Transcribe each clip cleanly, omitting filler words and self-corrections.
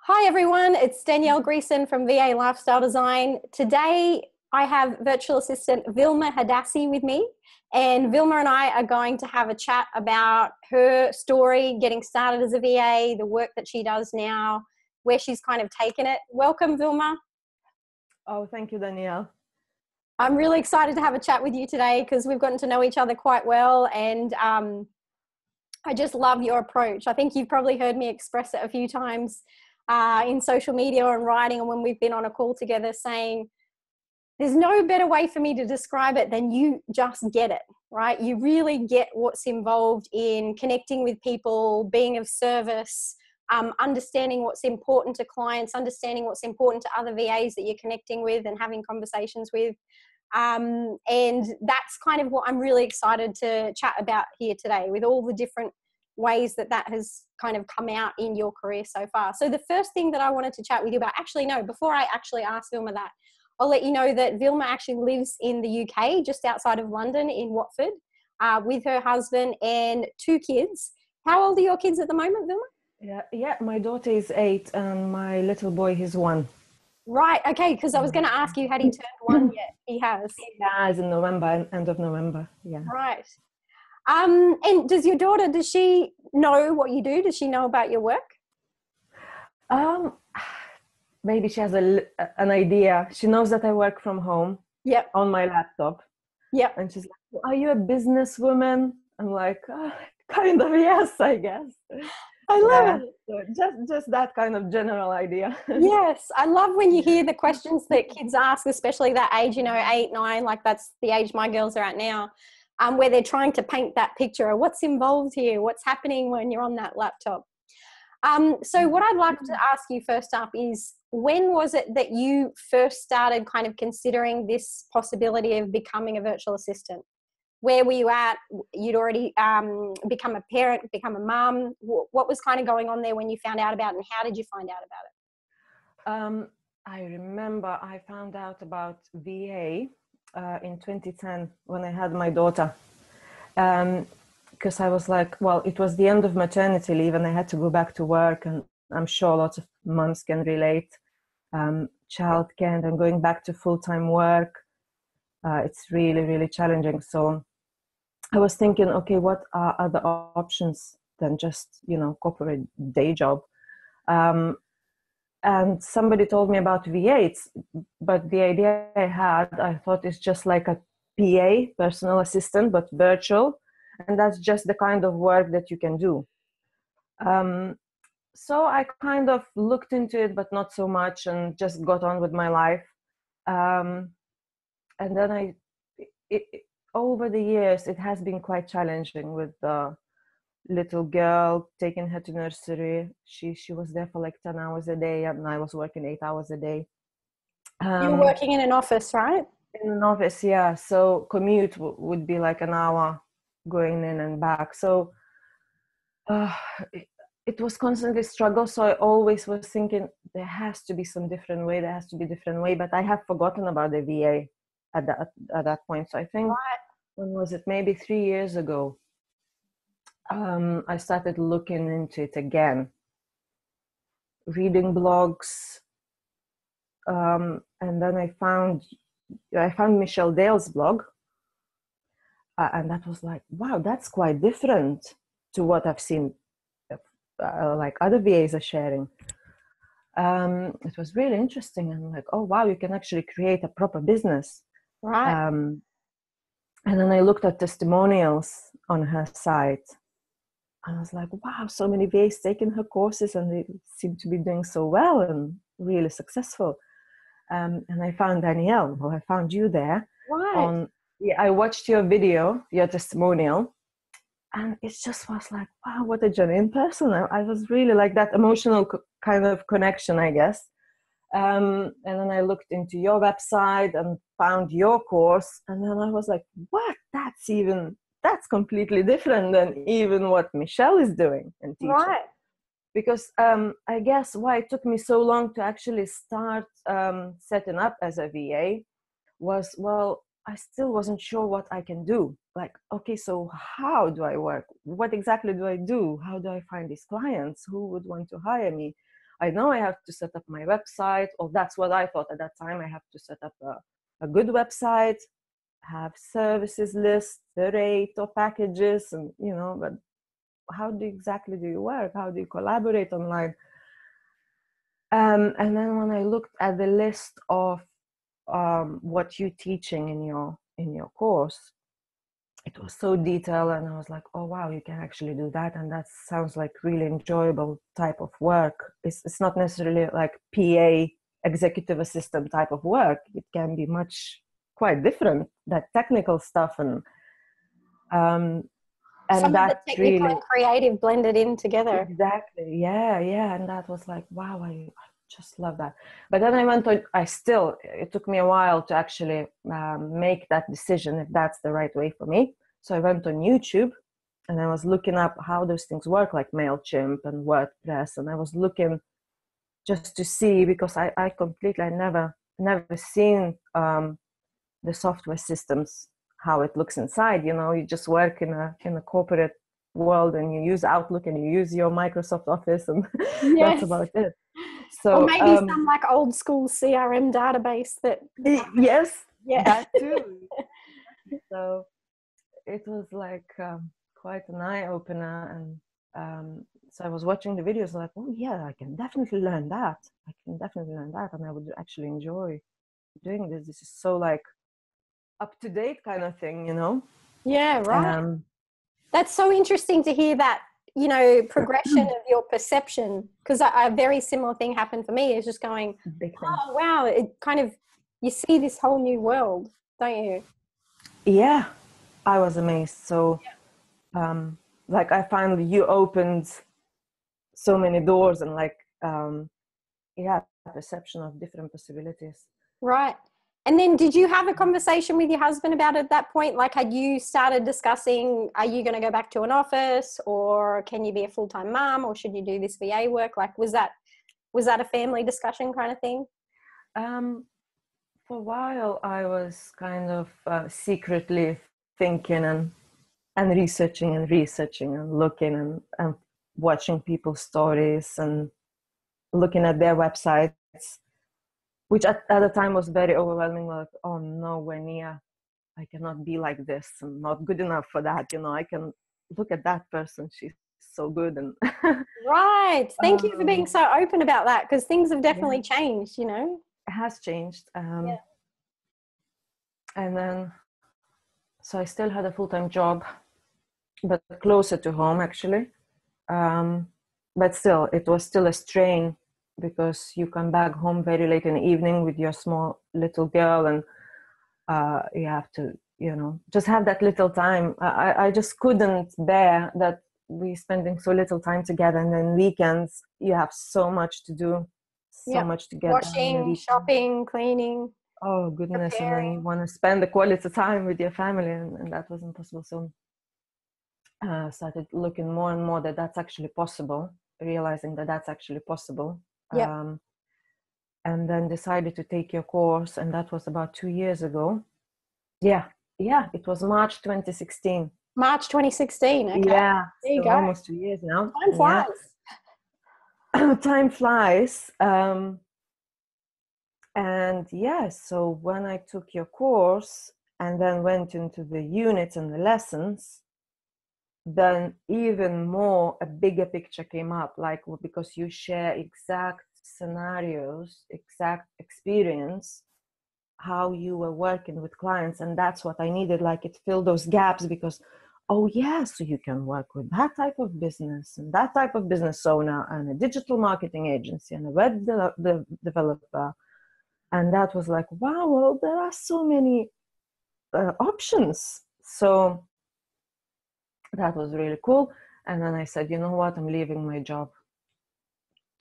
Hi everyone, it's Danielle Greason from VA Lifestyle Design. Today I have virtual assistant Vilma Haddassi with me, and Vilma and I are going to have a chat about her story, getting started as a VA, the work that she does now, where she's kind of taken it. Welcome, Vilma. Oh, thank you, Danielle. I'm really excited to have a chat with you today because we've gotten to know each other quite well, and I just love your approach. I think you've probably heard me express it a few times in social media and writing, and when we've been on a call together, saying there's no better way for me to describe it than you just get it, right? You really get what's involved in connecting with people, being of service, understanding what's important to clients, understanding what's important to other VAs that you're connecting with and having conversations with. And that's kind of what I'm really excited to chat about here today, with all the different ways that has kind of come out in your career so far. So the first thing that I wanted to chat with you about, before I actually ask Vilma that, I'll let you know that Vilma actually lives in the UK, just outside of London in Watford, with her husband and 2 kids. How old are your kids at the moment, Vilma? Yeah, my daughter is 8 and my little boy is 1. Right, okay, because I was going to ask you, had he turned 1 yet? He has. He has in November, end of November, yeah. Right. And does your daughter, does she know what you do? Does she know about your work? Maybe she has an idea. She knows that I work from home. Yep. On my laptop. Yep. And she's like, "Are you a businesswoman?" I'm like, kind of, yes, I guess. I love it. So just that kind of general idea. Yes, I love when you hear the questions that kids ask, especially that age, 8, 9, like that's the age my girls are at now, where they're trying to paint that picture of what's involved here, what's happening when you're on that laptop. So what I'd like to ask you first up is, when was it that you first started kind of considering this possibility of becoming a virtual assistant? Where were you at? You'd already become a parent, become a mum. What was kind of going on there when you found out about it, and how did you find out about it? I remember I found out about VA in 2010 when I had my daughter. Because I was like, well, it was the end of maternity leave and I had to go back to work, and I'm sure lots of moms can relate. Childcare and going back to full-time work, it's really, really challenging. So I was thinking, okay, what are other options than just, corporate day job? And somebody told me about VA, but the idea I thought it's just like a PA, personal assistant, but virtual. And that's just the kind of work that you can do. So I kind of looked into it, but not so much, and just got on with my life. And then over the years, it has been quite challenging with the little girl, taking her to nursery. She was there for like 10 hours a day, and I was working 8 hours a day. You're working in an office, right? In an office, yeah. So commute would be like an hour going in and back. So it was constantly struggle. So I always was thinking there has to be some different way. There has to be a different way. But I have forgotten about the VA at that point. So I think, when was it? Maybe 3 years ago. I started looking into it again, reading blogs, and then I found Michelle Dale's blog, and that was like, wow, that's quite different to what I've seen, like other VAs are sharing. It was really interesting, and like, oh wow, you can actually create a proper business, right? And then I looked at testimonials on her site. I was like, wow, so many VAs taking her courses and they seem to be doing so well and really successful. And I found Danielle, I found you there. Right. I watched your video, your testimonial, and it just was like, wow, what a genuine person. I was really like that emotional kind of connection, I guess. And then I looked into your website and found your course. And then I was like, what? That's completely different than even what Michelle is doing and teaching. Right. Because I guess why it took me so long to actually start setting up as a VA was, well, I still wasn't sure what I can do. Like, okay, so how do I work? What exactly do I do? How do I find these clients? Who would want to hire me? I know I have to set up my website, or that's what I thought at that time. I have to set up a good website, have services list, the rate of packages, and but how exactly do you work? How do you collaborate online? And then when I looked at the list of what you're teaching in your course, it was so detailed, and I was like, oh wow, you can actually do that, and that sounds like really enjoyable type of work. It's not necessarily like PA, executive assistant type of work. It can be quite different, that technical stuff, and Some of the that technical really, and creative blended in together. exactly, yeah, and that was like, wow, I just love that. But then I went on, it took me a while to actually make that decision if that's the right way for me. So I went on YouTube and I was looking up how those things work, like MailChimp and WordPress. And I was looking just to see, because I never seen the software systems, how it looks inside. You just work in a corporate world, and you use Outlook and you use your Microsoft Office, and Yes. that's about it. Or So maybe some like old school CRM database that. Yes, Yeah. that too. So it was like quite an eye opener, and so I was watching the videos like, oh yeah, I can definitely learn that. And I would actually enjoy doing this. This is so like up to date kind of thing, Yeah, right. That's so interesting to hear that, progression of your perception, because a very similar thing happened for me. Is just going, Big thing. oh wow, it kind of, you see this whole new world, don't you? Yeah, I was amazed. So like I finally, you opened so many doors, and like perception of different possibilities. Right. And then did you have a conversation with your husband about it at that point? Like, had you started discussing, are you going to go back to an office, or can you be a full-time mom, or should you do this VA work? Like, was that a family discussion kind of thing? For a while, I was kind of secretly thinking and researching and looking and watching people's stories and looking at their websites, which at the time was very overwhelming. Like, oh, nowhere near. I cannot be like this. I'm not good enough for that. I can look at that person. She's so good. And Right. Thank you for being so open about that, because things have definitely changed, It has changed. And then, so I still had a full-time job, but closer to home actually. But still, it was still a strain, because you come back home very late in the evening with your small little girl, and you have to, just have that little time. I just couldn't bear that we spending so little time together, and then weekends you have so much to do, much to get done. Washing, shopping, cleaning. Oh goodness, preparing. And then you want to spend the quality time with your family, and that wasn't possible. So started looking more and more that that's actually possible, realizing that that's actually possible. And then decided to take your course, and that was about 2 years ago. Yeah, it was March 2016. March 2016. Okay. Yeah, there you so go. almost 2 years now. Time flies. Time flies. And so when I took your course and then went into the units and the lessons, then even more a bigger picture came up, like, because you share exact scenarios, exact experience, how you were working with clients, and that's what I needed. Like, it filled those gaps, because so you can work with that type of business and that type of business owner and a digital marketing agency and a web developer. And that was like, wow, well, there are so many options. So that was really cool. And then I said, you know what, I'm leaving my job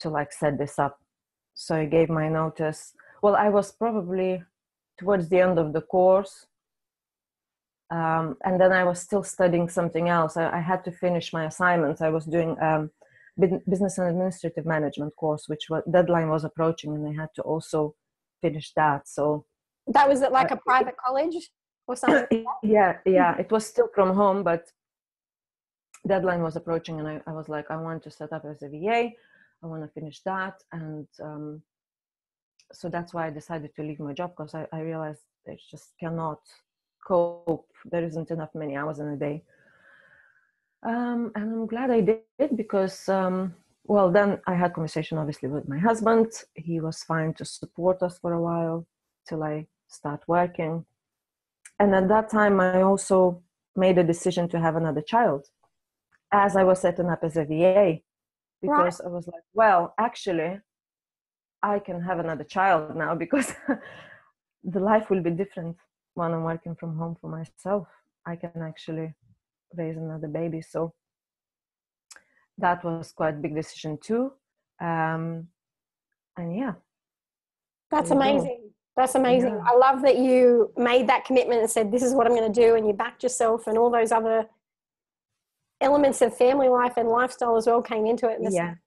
to like set this up. So I gave my notice. Well, I was probably towards the end of the course. And then I was still studying something else. I had to finish my assignments. I was doing business and administrative management course, which deadline was approaching, and I had to also finish that. So that was at like a private college or something? Yeah, it was still from home, but deadline was approaching, and I was like, I want to set up as a VA. I want to finish that. And so that's why I decided to leave my job, because I realized I just cannot cope. There isn't enough many hours in a day. And I'm glad I did, because, well, then I had conversation, obviously, with my husband. He was fine to support us for a while till I start working. And at that time, I also made a decision to have another child as I was setting up as a VA, because I was like, well, actually, I can have another child now, because the life will be different when I'm working from home for myself. I can actually raise another baby. So that was quite a big decision too. And yeah. That's amazing. That's amazing. Yeah. I love that you made that commitment and said, this is what I'm going to do. And you backed yourself, and all those other elements of family life and lifestyle as well came into it at the same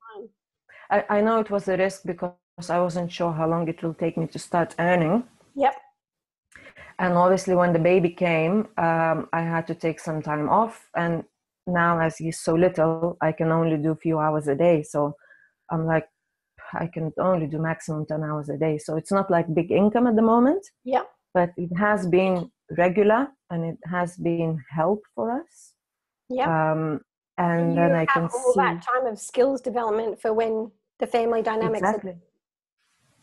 time. I know it was a risk, because I wasn't sure how long it will take me to start earning. Yep. And obviously when the baby came, I had to take some time off. And now, as he's so little, I can only do a few hours a day. So I'm like, I can only do maximum 10 hours a day. So it's not like big income at the moment. Yeah. But it has been regular, and it has been help for us. Yeah. And then I can all see that time of skills development for when the family dynamics. Exactly.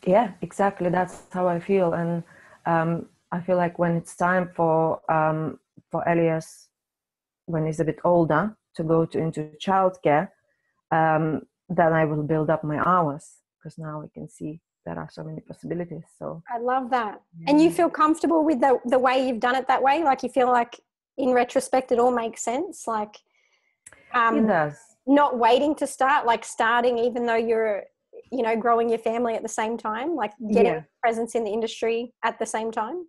Yeah, exactly. That's how I feel. And I feel like when it's time for Elias, when he's a bit older, to go into childcare, then I will build up my hours, because now we can see there are so many possibilities. So I love that. Yeah. And you feel comfortable with the way you've done it that way? Like, you feel like in retrospect it all makes sense? Like, it does. Not waiting to start, like starting even though you're, you know, growing your family at the same time, like getting presence in the industry at the same time?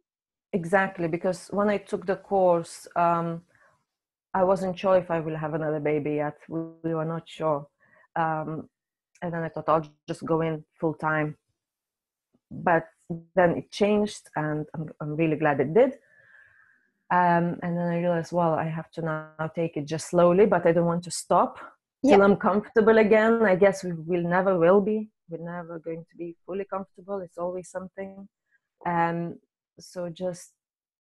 Exactly, because when I took the course, I wasn't sure if I will have another baby yet. We were not sure. And then I thought I'll just go in full time. But then it changed, and I'm really glad it did. And then I realized, well, I have to now take it just slowly, but I don't want to stop till I'm comfortable again. I guess we never will be. We're never going to be fully comfortable. It's always something. So just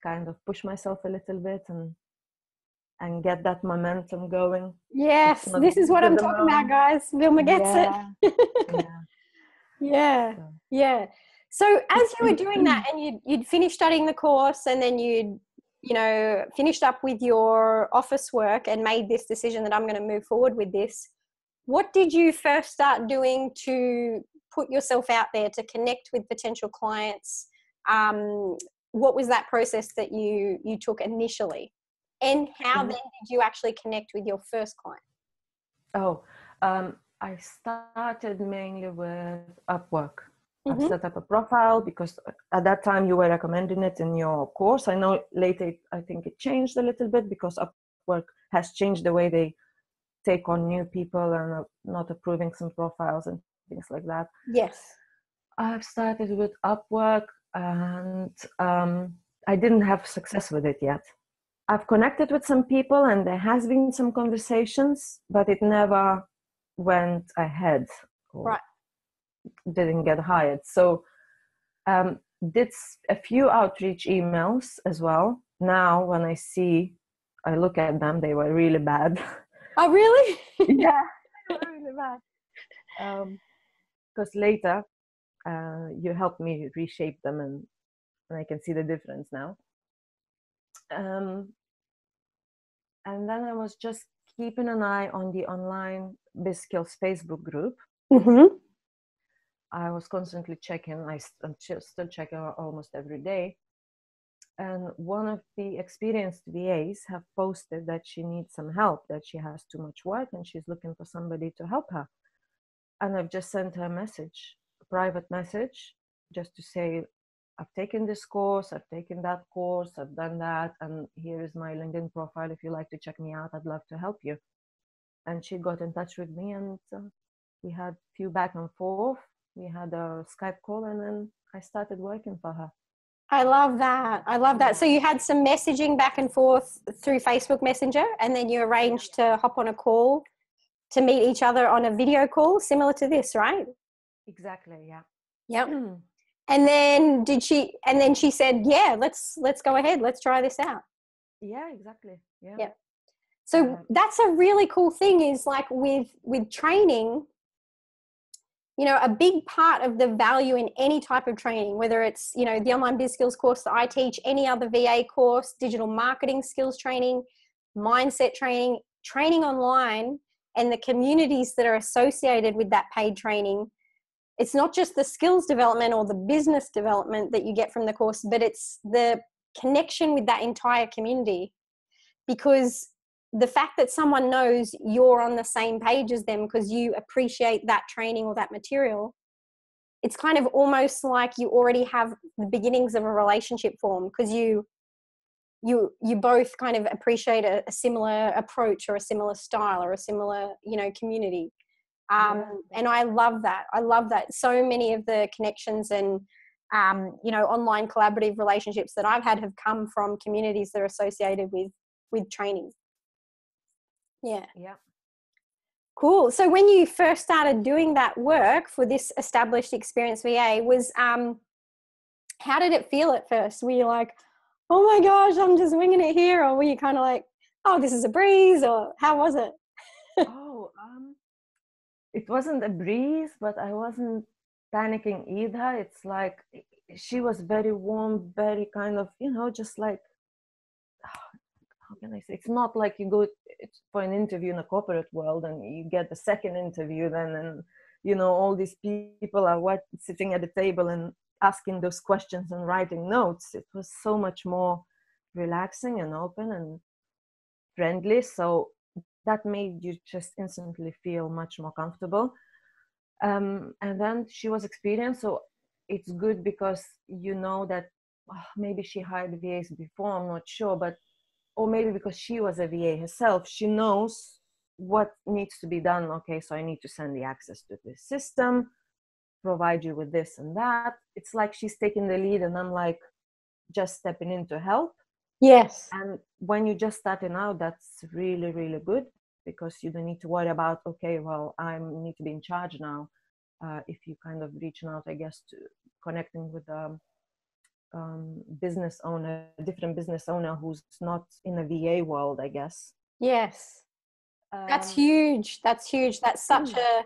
kind of push myself a little bit and get that momentum going. Yes, this is what I'm talking about, guys. Vilma gets it. Yeah. So as you were doing that, and you'd finished studying the course, and then you'd, you know, finished up with your office work and made this decision that I'm going to move forward with this, what did you first start doing to put yourself out there to connect with potential clients? What was that process that you took initially? And how then did you actually connect with your first client? I started mainly with Upwork. I set up a profile, because at that time you were recommending it in your course. I know later I think it changed a little bit, because Upwork has changed the way they take on new people and not approving some profiles and things like that. Yes. I've started with Upwork, and I didn't have success with it yet. I've connected with some people, and there has been some conversations, but it never went ahead. Right. Didn't get hired. So did a few outreach emails as well. Now when I look at them, they were really bad. Oh, really? Yeah, they were really bad. Because later you helped me reshape them, and I can see the difference now. And then I was just keeping an eye on the online BizSkills Facebook group. I was constantly checking. I'm still checking almost every day. And one of the experienced VAs have posted that she needs some help, that she has too much work and she's looking for somebody to help her. And I've just sent her a private message, just to say, I've taken this course, I've taken that course, I've done that, and here is my LinkedIn profile. If you like to check me out, I'd love to help you. And she got in touch with me, and we had a few back and forth. We had a Skype call, and then I started working for her. I love that. Yeah. So you had some messaging back and forth through Facebook Messenger, and then you arranged to hop on a call to meet each other on a video call similar to this, right? Exactly. Yeah. Yep. And then she said, yeah, let's go ahead. Let's try this out. Yeah, exactly. Yeah. Yep. So that's a really cool thing, is like with training, you know, a big part of the value in any type of training, whether it's, you know, the online biz skills course that I teach, any other VA course, digital marketing skills training, mindset training, training online, and the communities that are associated with that paid training. It's not just the skills development or the business development that you get from the course, but it's the connection with that entire community. Because the fact that someone knows you're on the same page as them because you appreciate that training or that material, it's kind of almost like you already have the beginnings of a relationship form, because you both kind of appreciate a similar approach or a similar style or a similar, you know, community. And I love that. So many of the connections and you know, online collaborative relationships that I've had have come from communities that are associated with training. Yeah. Cool. So when you first started doing that work for this established experienced VA, was how did it feel at first? Were you like, oh my gosh, I'm just winging it here? Or were you kind of like, oh, this is a breeze? Or how was it? It wasn't a breeze, but I wasn't panicking either. It's like she was very warm, very kind of, you know, just like, how can I say? It's not like you go for an interview in a corporate world and you get the second interview then, and, you know, all these people are sitting at the table and asking those questions and writing notes. It was so much more relaxing and open and friendly. So that made you just instantly feel much more comfortable. And then she was experienced, so it's good because you know that maybe she hired VAs before, I'm not sure, but or maybe because she was a VA herself, she knows what needs to be done. Okay, so I need to send the access to this system, provide you with this and that. It's like she's taking the lead and I'm like just stepping in to help. Yes. And when you're just starting out, that's really, really good, because you don't need to worry about, okay, well, I need to be in charge now. If you kind of reaching out, I guess, to connecting with a business owner, a different business owner who's not in a VA world, I guess. Yes. That's huge. That's such a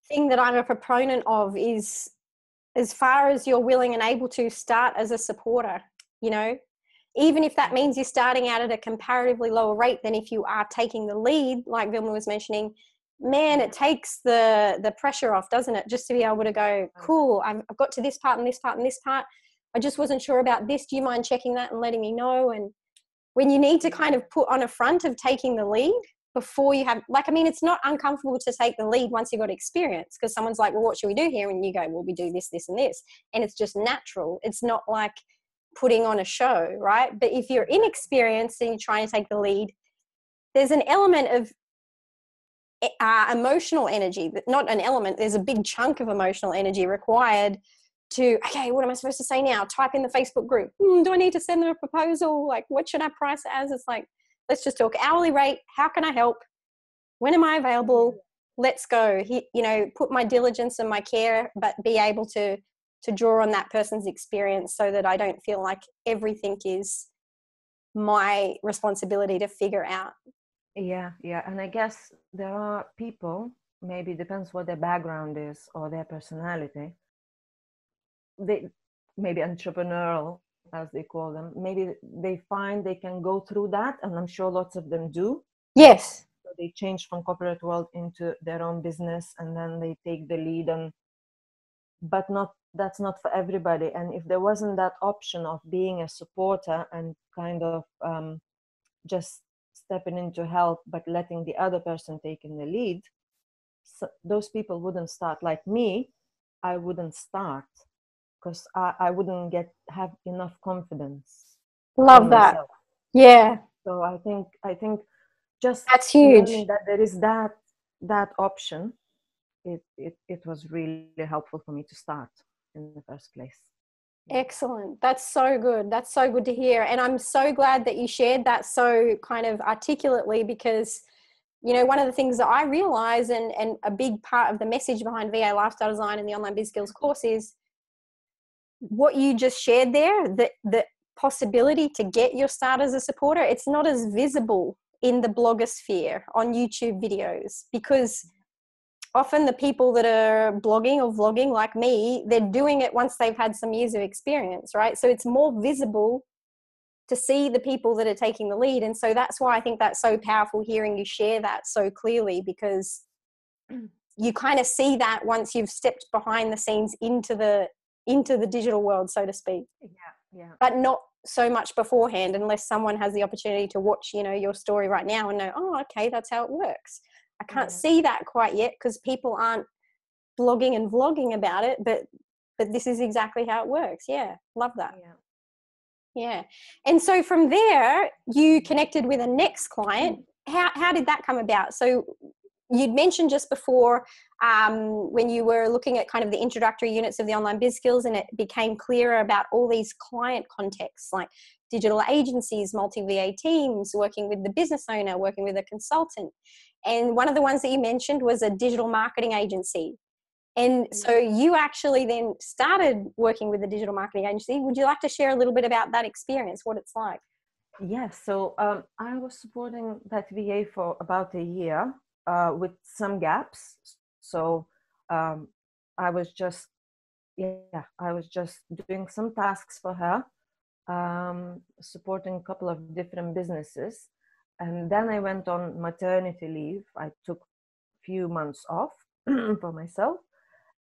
thing that I'm a proponent of, is as far as you're willing and able to, start as a supporter, you know, even if that means you're starting out at a comparatively lower rate than if you are taking the lead, like Vilma was mentioning. Man, it takes the pressure off, doesn't it? Just to be able to go, cool, I've got to this part and this part and this part. I just wasn't sure about this. Do you mind checking that and letting me know? And when you need to kind of put on a front of taking the lead before you have, like, I mean, it's not uncomfortable to take the lead once you've got experience, because someone's like, well, what should we do here? And you go, well, we do this, this, and this. And it's just natural. It's not like putting on a show, right? But if you're inexperienced and you're trying to take the lead, there's an element of emotional energy, not an element, there's a big chunk of emotional energy required to, okay, what am I supposed to say now? Type in the Facebook group. Do I need to send them a proposal? Like, what should I price it as? It's like, let's just talk hourly rate. How can I help? When am I available? Let's go. You know, put my diligence and my care, but be able to draw on that person's experience, so that I don't feel like everything is my responsibility to figure out. Yeah. And I guess there are people, maybe depends what their background is or their personality. They maybe entrepreneurial, as they call them. Maybe they find they can go through that, and I'm sure lots of them do. Yes. So they change from corporate world into their own business, and then they take the lead. But that's not for everybody. And if there wasn't that option of being a supporter and kind of just stepping in to help, but letting the other person take in the lead, so those people wouldn't start. Like me, I wouldn't start, because I wouldn't have enough confidence. Love that. Myself. Yeah. So I think just that's huge. learning that there is that option, it was really helpful for me to start in the first place. Excellent. That's so good. That's so good to hear. And I'm so glad that you shared that so kind of articulately, because you know, one of the things that I realize, and a big part of the message behind VA Lifestyle Design and the Online Biz Skills course, is what you just shared there, the possibility to get your start as a supporter. It's not as visible in the blogosphere on YouTube videos, because often the people that are blogging or vlogging like me, they're doing it once they've had some years of experience, right? So it's more visible to see the people that are taking the lead. And so that's why I think that's so powerful, hearing you share that so clearly, because you kind of see that once you've stepped behind the scenes into the digital world, so to speak. Yeah. But not so much beforehand, unless someone has the opportunity to watch, you know, your story right now and know, oh, okay, that's how it works. I can't see that quite yet because people aren't blogging and vlogging about it, but this is exactly how it works. Yeah, love that. Yeah. And so from there, you connected with a next client. How did that come about? So you'd mentioned just before, when you were looking at kind of the introductory units of the Online Biz Skills, and it became clearer about all these client contexts, like digital agencies, multi-VA teams, working with the business owner, working with a consultant. And one of the ones that you mentioned was a digital marketing agency. And so you actually then started working with the digital marketing agency. Would you like to share a little bit about that experience, what it's like? Yes. So I was supporting that VA for about a year with some gaps. So I was just doing some tasks for her, supporting a couple of different businesses. And then I went on maternity leave. I took a few months off for myself.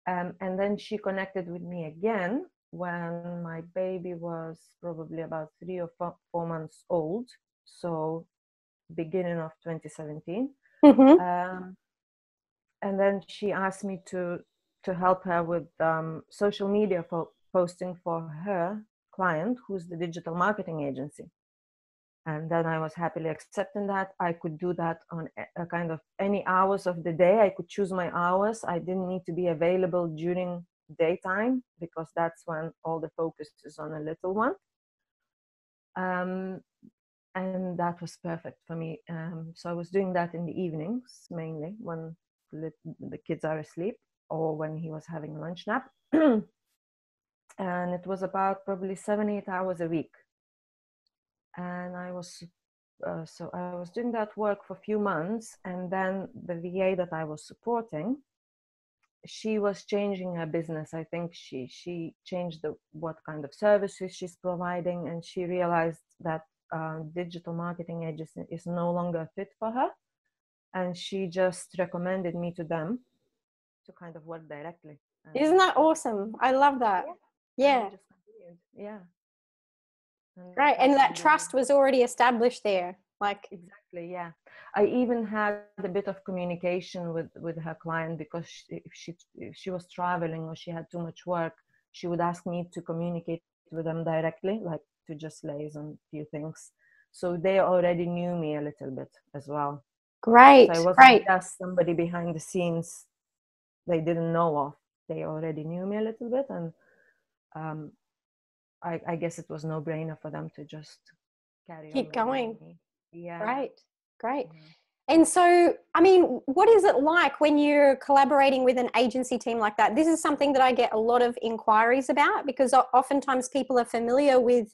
And then she connected with me again when my baby was probably about 3 or 4 months old. So beginning of 2017. And then she asked me to help her with social media for posting for her client, who's the digital marketing agency. And then I was happily accepting that. I could do that on a kind of any hours of the day. I could choose my hours. I didn't need to be available during daytime, because that's when all the focus is on a little one. And that was perfect for me. So I was doing that in the evenings, mainly when the kids are asleep or when he was having a lunch nap. And it was about probably 7-8 hours a week. And I was doing that work for a few months, and then the VA that I was supporting, she was changing her business. I think she changed what kind of services she's providing, and she realized that digital marketing agency is no longer fit for her, and she just recommended me to them to kind of work directly. Isn't that awesome? I love that. Yeah. Yeah. Great. And that trust was already established there. Like, exactly, yeah. I even had a bit of communication with her client, because if she was traveling or she had too much work, she would ask me to communicate with them directly, like to just liaise on a few things. So they already knew me a little bit as well. Great. So I wasn't just somebody behind the scenes they didn't know of. They already knew me a little bit, and I guess it was no brainer for them to just Keep going. Yeah. Great. And so, I mean, what is it like when you're collaborating with an agency team like that? This is something that I get a lot of inquiries about, because oftentimes people are familiar with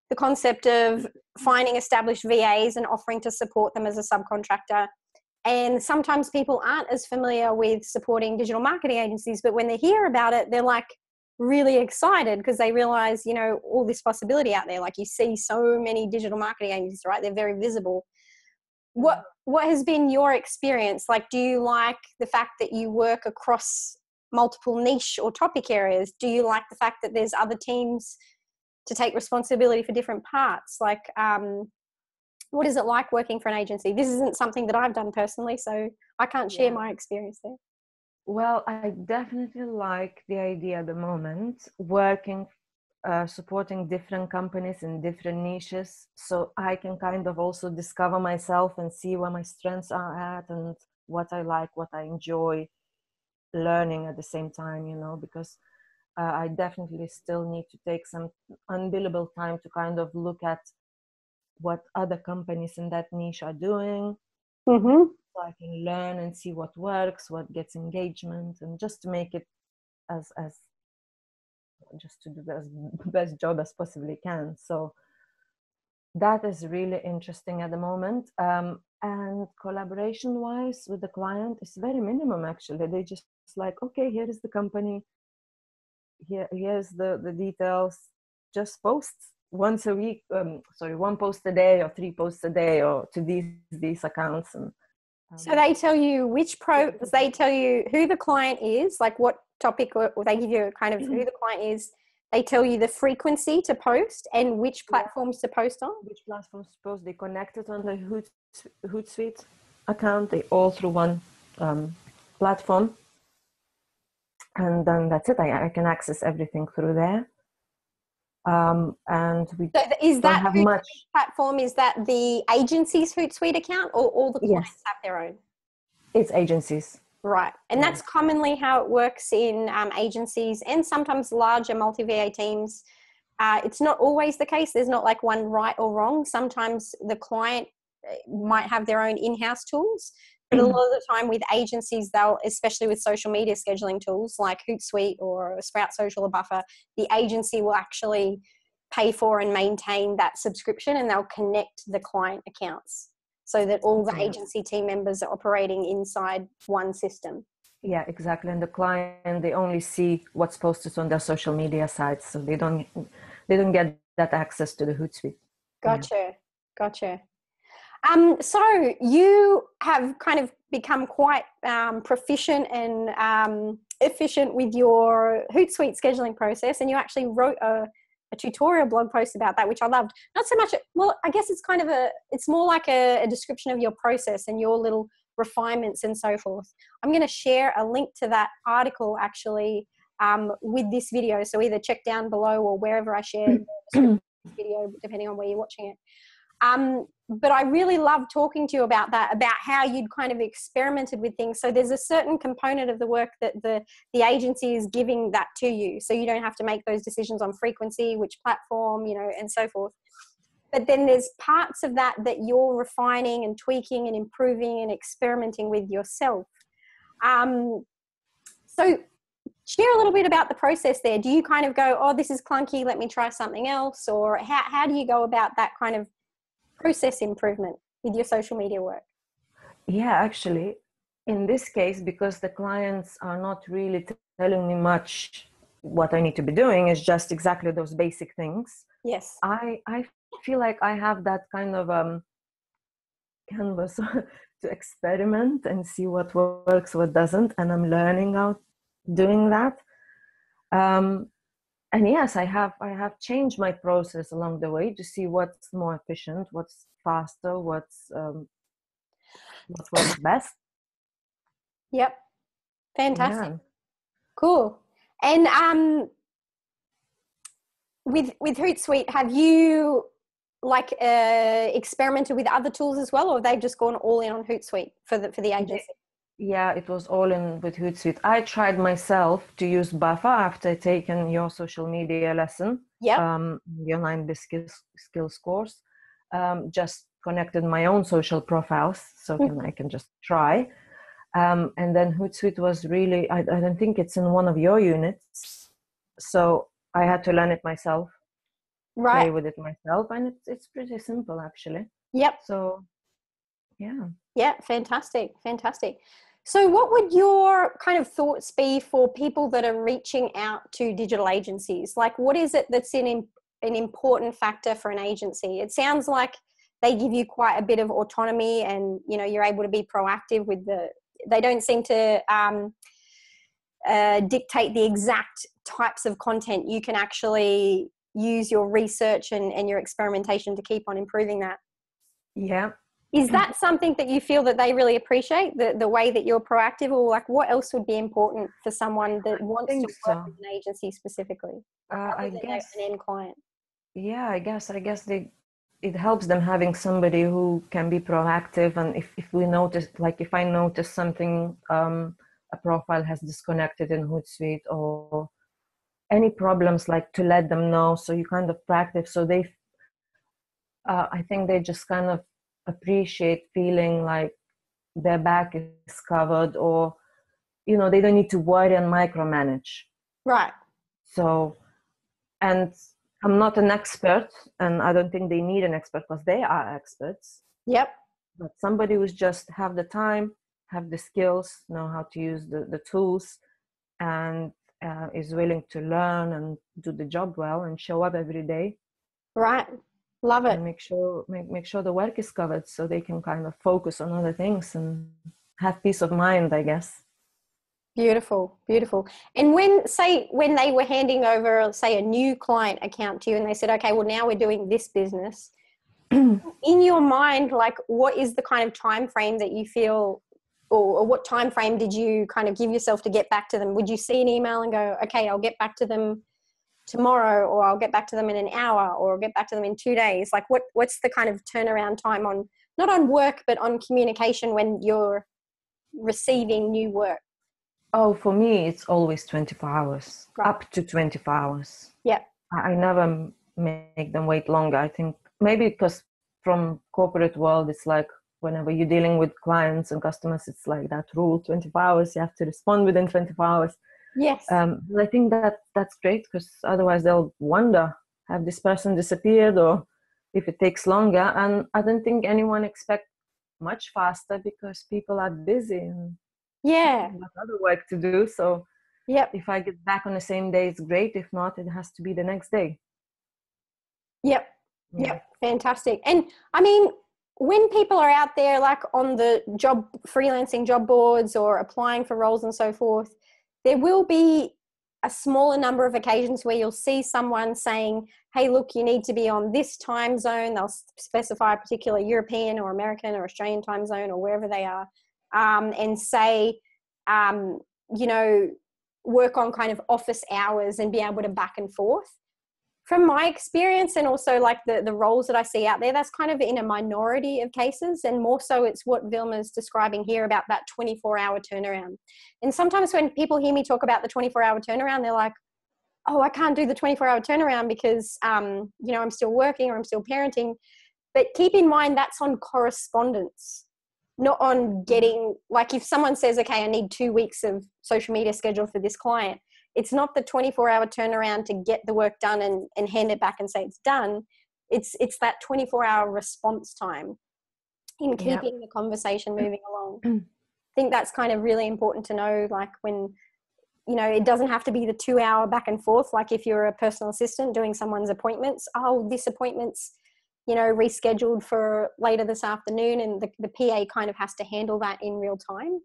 the concept of finding established VAs and offering to support them as a subcontractor. And sometimes people aren't as familiar with supporting digital marketing agencies, but when they hear about it, they're like really excited, because they realize, you know, all this possibility out there. Like, you see so many digital marketing agencies, right? They're very visible. What has been your experience? Like, do you like the fact that you work across multiple niche or topic areas? Do you like the fact that there's other teams to take responsibility for different parts? Like, what is it like working for an agency? This isn't something that I've done personally, so I can't share my experience there. Well, I definitely like the idea at the moment, working, supporting different companies in different niches, so I can kind of also discover myself and see where my strengths are at and what I like, what I enjoy learning at the same time, you know, because I definitely still need to take some unbillable time to kind of look at what other companies in that niche are doing. So so I can learn and see what works, what gets engagement, and just to make it as just to do the best job as possibly can. So that is really interesting at the moment. And collaboration wise with the client is very minimum, actually. They just like, okay, here is the company, here's the details, just post once a week, one post a day or 3 posts a day, or to these accounts. And so they tell you they tell you who the client is, like what topic, or they give you kind of who the client is. They tell you the frequency to post and which platforms to post on. Which platforms to post. They connect it on the Hootsuite account. They all through one platform. And then that's it. I can access everything through there. And we is don't that have much. Platform, is that the agency's Hootsuite account, or all the clients have their own? It's agencies. Right. And that's commonly how it works in agencies and sometimes larger multi-VA teams. It's not always the case. There's not like one right or wrong. Sometimes the client might have their own in-house tools, but a lot of the time with agencies, they'll, especially with social media scheduling tools like Hootsuite or Sprout Social or Buffer, the agency will actually pay for and maintain that subscription, and they'll connect the client accounts so that all the agency team members are operating inside one system. Yeah, exactly. And the client, they only see what's posted on their social media sites, so they don't get that access to the Hootsuite. Gotcha. So you have kind of become quite proficient and efficient with your Hootsuite scheduling process, and you actually wrote a tutorial blog post about that, which I loved. Not so much, well, I guess it's more like a description of your process and your little refinements and so forth. I'm going to share a link to that article actually with this video. So either check down below or wherever I share the description of this video, depending on where you're watching it. But I really love talking to you about that, about how you'd kind of experimented with things. So there's a certain component of the work that the agency is giving that to you. So you don't have to make those decisions on frequency, which platform, and so forth. But then there's parts of that you're refining and tweaking and improving and experimenting with yourself. So share a little bit about the process there. Do you kind of go, oh, this is clunky, let me try something else? Or how do you go about that kind of process improvement with your social media work? Yeah, actually, in this case, because the clients are not really telling me much what I need to be doing, is just exactly those basic things. Yes. I feel like I have that kind of canvas to experiment and see what works, what doesn't, and I'm learning out doing that. And yes, I have changed my process along the way to see what's more efficient, what's faster, what works best. Yep. Fantastic. Yeah. Cool. And with Hootsuite, have you experimented with other tools as well, or have they just gone all in on Hootsuite for the agency? Yeah, it was all in with Hootsuite. I tried myself to use Buffer after taking your social media lesson. Yeah. The online skills course. Just connected my own social profiles, so I can just try. And then Hootsuite was really, I don't think it's in one of your units, so I had to learn it myself. Right. Play with it myself, and it's pretty simple actually. Yep. So yeah, fantastic. So what would your kind of thoughts be for people that are reaching out to digital agencies? Like, what is it that's an important factor for an agency? It sounds like they give you quite a bit of autonomy, and you're able to be proactive with they don't seem to dictate the exact types of content. You can actually use your research and your experimentation to keep on improving that. Yeah. Is that something that you feel that they really appreciate, the way that you're proactive, or like what else would be important for someone that wants to work with an agency specifically? I guess an end client. Yeah, I guess it helps them having somebody who can be proactive, and if we notice, like if I notice something, a profile has disconnected in Hootsuite or any problems, like to let them know, so you kind of practice. So I think they just kind of appreciate feeling like their back is covered, or, you know, they don't need to worry and micromanage. Right. So, and I'm not an expert, and I don't think they need an expert because they are experts. Yep. But somebody who's just have the time, have the skills, know how to use the tools, and is willing to learn and do the job well and show up every day. Right. Love it. And make sure the work is covered, so they can kind of focus on other things and have peace of mind, I guess. Beautiful, beautiful. And when they were handing over, say, a new client account to you, and they said, okay, well, now we're doing this business, in your mind, like, what is the kind of time frame that you feel, or what time frame did you kind of give yourself to get back to them? Would you see an email and go, okay, I'll get back to them tomorrow, or I'll get back to them in an hour, or I'll get back to them in 2 days? Like, what's the kind of turnaround time on, not on work, but on communication when you're receiving new work? Oh, for me, it's always 24 hours, Right. up to 24 hours. Yeah. I never make them wait longer. I think maybe because from corporate world, it's like whenever you're dealing with clients and customers, it's like that rule, 24 hours, you have to respond within 24 hours. Yes. But I think that's great, because otherwise they'll wonder, have this person disappeared, or if it takes longer. And I don't think anyone expects much faster, because people are busy and Yeah. have other work to do. So Yep. if I get back on the same day, it's great. If not, it has to be the next day. Yep. Yeah. Yep. Fantastic. And I mean, when people are out there, like on the freelancing job boards or applying for roles and so forth, there will be a smaller number of occasions where you'll see someone saying, hey, look, you need to be on this time zone. They'll specify a particular European or American or Australian time zone, or wherever they are, and say, you know, work on kind of office hours and be able to back and forth. From my experience, and also like the roles that I see out there, that's kind of in a minority of cases, and more so it's what Vilma's describing here about that 24-hour turnaround. And sometimes when people hear me talk about the 24-hour turnaround, they're like, oh, I can't do the 24-hour turnaround because, you know, I'm still working or I'm still parenting. But keep in mind, that's on correspondence, not on getting, like if someone says, okay, I need 2 weeks of social media scheduled for this client, it's not the 24-hour turnaround to get the work done and hand it back and say it's done. It's that 24-hour response time in keeping the conversation moving along. I think that's kind of really important to know, like when, you know, it doesn't have to be the 2-hour back and forth. Like if you're a personal assistant doing someone's appointments, oh, this appointment's, you know, rescheduled for later this afternoon, and the PA kind of has to handle that in real time.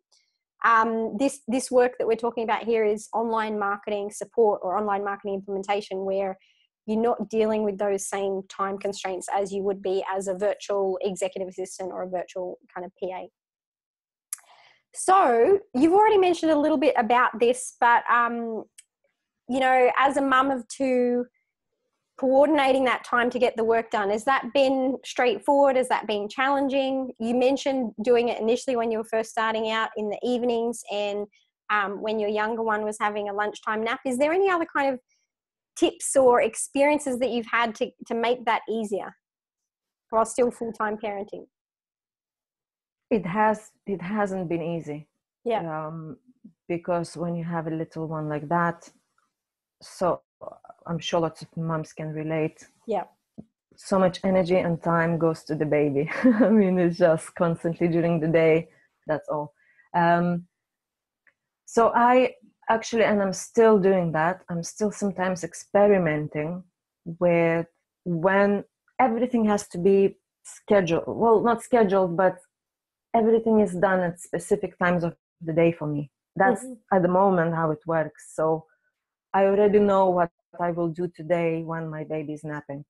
This work that we're talking about here is online marketing support or online marketing implementation, where you're not dealing with those same time constraints as you would be as a virtual executive assistant or a virtual kind of PA. So you've already mentioned a little bit about this, but, you know, as a mum of two, coordinating that time to get the work done, has that been straightforward? Has that been challenging? You mentioned doing it initially when you were first starting out in the evenings, and when your younger one was having a lunchtime nap. Is there any other kind of tips or experiences that you've had to make that easier while still full-time parenting? It hasn't been easy. Yeah. Because when you have a little one like that, so I'm sure lots of moms can relate. Yeah. So much energy and time goes to the baby. I mean, it's just constantly during the day. That's all. So I actually, and I'm still doing that. I'm still sometimes experimenting with when everything has to be scheduled. Well, not scheduled, but everything is done at specific times of the day for me. That's at the moment how it works. So I already know what I will do today when my baby is napping.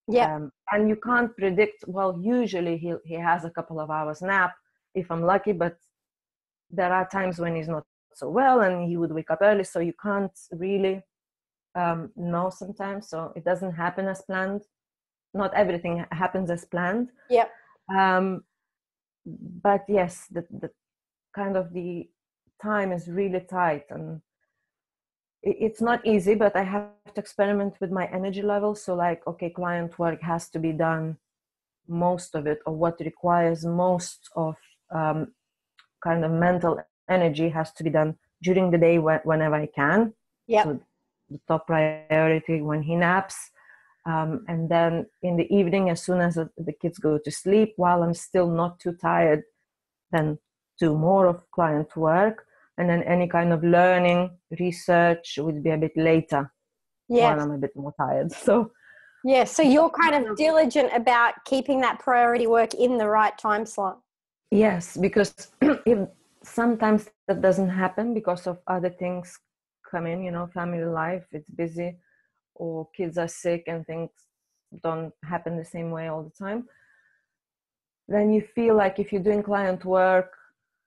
Yeah. And you can't predict, well, usually he has a couple of hours nap if I'm lucky, but there are times when he's not so well and he would wake up early. So you can't really know sometimes. So it doesn't happen as planned. Not everything happens as planned. Yeah. But yes, the kind of the time is really tight, and it's not easy, but I have to experiment with my energy level. So like, okay, client work has to be done, most of it, or what requires most of kind of mental energy has to be done during the day whenever I can. Yeah. So the top priority when he naps. And then in the evening, as soon as the kids go to sleep, while I'm still not too tired, then do more of client work. And then any kind of learning, research would be a bit later while I'm a bit more tired. So so you're kind of diligent about keeping that priority work in the right time slot. Yes, because if sometimes that doesn't happen because of other things come in, family life, it's busy, or kids are sick and things don't happen the same way all the time, then you feel like if you're doing client work